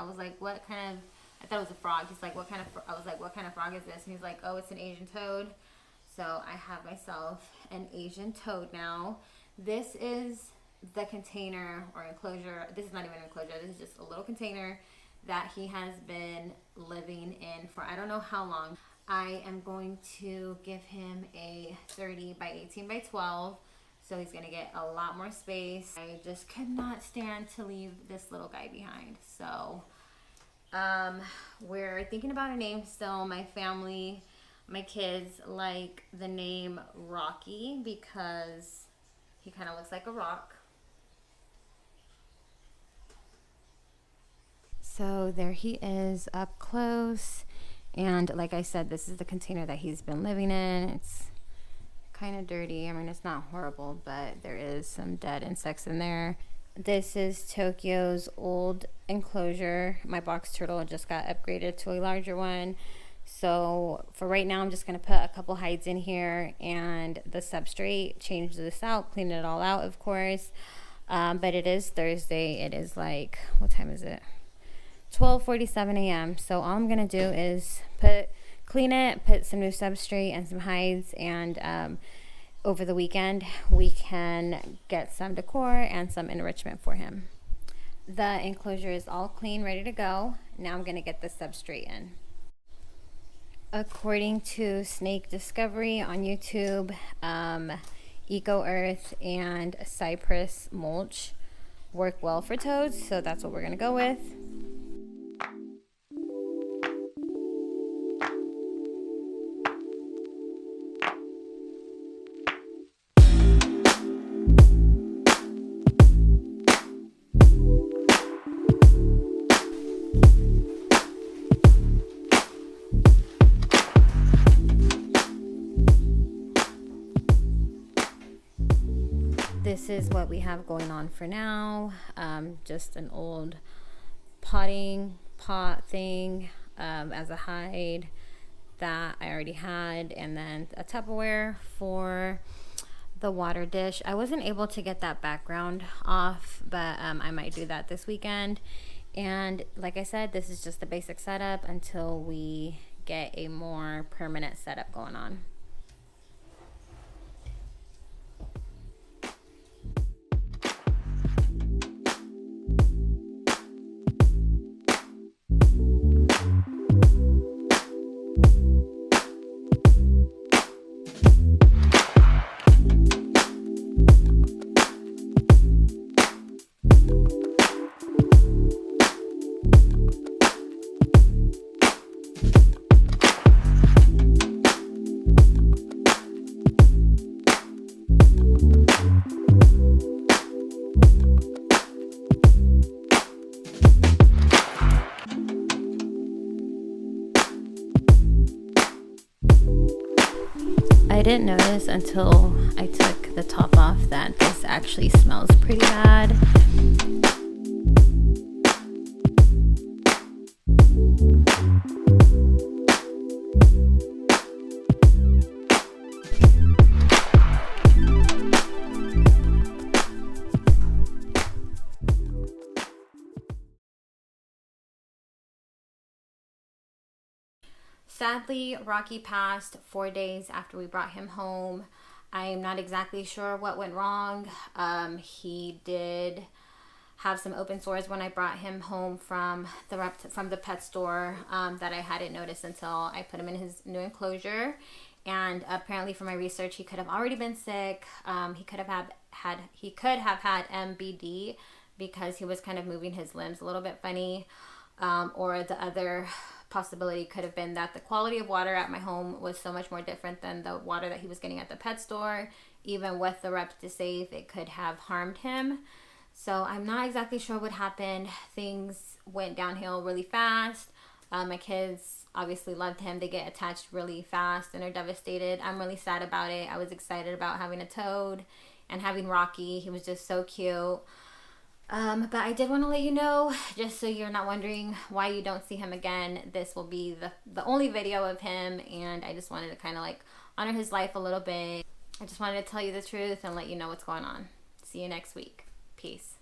was like, what kind of, I thought it was a frog. He's like, what kind of, I was like, what kind of frog is this? And he's like, oh, it's an Asian toad. So I have myself an Asian toad now. This is the container or enclosure. This is not even an enclosure. This is just a little container that he has been living in for I don't know how long. I am going to give him a 30 by 18 by 12. So he's gonna get a lot more space. I just could not stand to leave this little guy behind. So we're thinking about a name still. My family, my kids like the name Rocky because he kind of looks like a rock. So there he is up close. And like I said, this is the container that he's been living in. It's kind of dirty. I mean, it's not horrible, but there is some dead insects in there. This is Tokyo's old enclosure. My box turtle just got upgraded to a larger one. So for right now, I'm just going to put a couple hides in here and the substrate, change this out, clean it all out, of course. But it is Thursday. It is like, what time is it? 12:47 a.m. So all I'm going to do is clean it, put some new substrate and some hides, and over the weekend we can get some decor and some enrichment for him. The enclosure is all clean, ready to go. Now I'm going to get the substrate in. According to Snake Discovery on YouTube, Eco Earth and Cypress mulch work well for toads, so that's what we're going to go with. This is what we have going on for now. Just an old potting pot thing as a hide that I already had, and then a Tupperware for the water dish. I wasn't able to get that background off, but I might do that this weekend. And like I said, this is just the basic setup until we get a more permanent setup going on. I didn't notice until I took the top off that this actually smells pretty bad. Sadly, Rocky passed 4 days after we brought him home. I'm not exactly sure what went wrong. He did have some open sores when I brought him home from the pet store that I hadn't noticed until I put him in his new enclosure. And apparently, from my research, he could have already been sick. He could have had MBD because he was kind of moving his limbs a little bit funny, or the other possibility could have been that the quality of water at my home was so much more different than the water that he was getting at the pet store. Even with the Reptisafe, it could have harmed him. So I'm not exactly sure what happened. Things went downhill really fast. My kids obviously loved him. They get attached really fast and are devastated. I'm really sad about it. I was excited about having a toad and having Rocky. He was just so cute. But I did want to let you know, just so you're not wondering why you don't see him again, this will be the only video of him, and I just wanted to kind of like honor his life a little bit. I just wanted to tell you the truth and let you know what's going on. See you next week. Peace.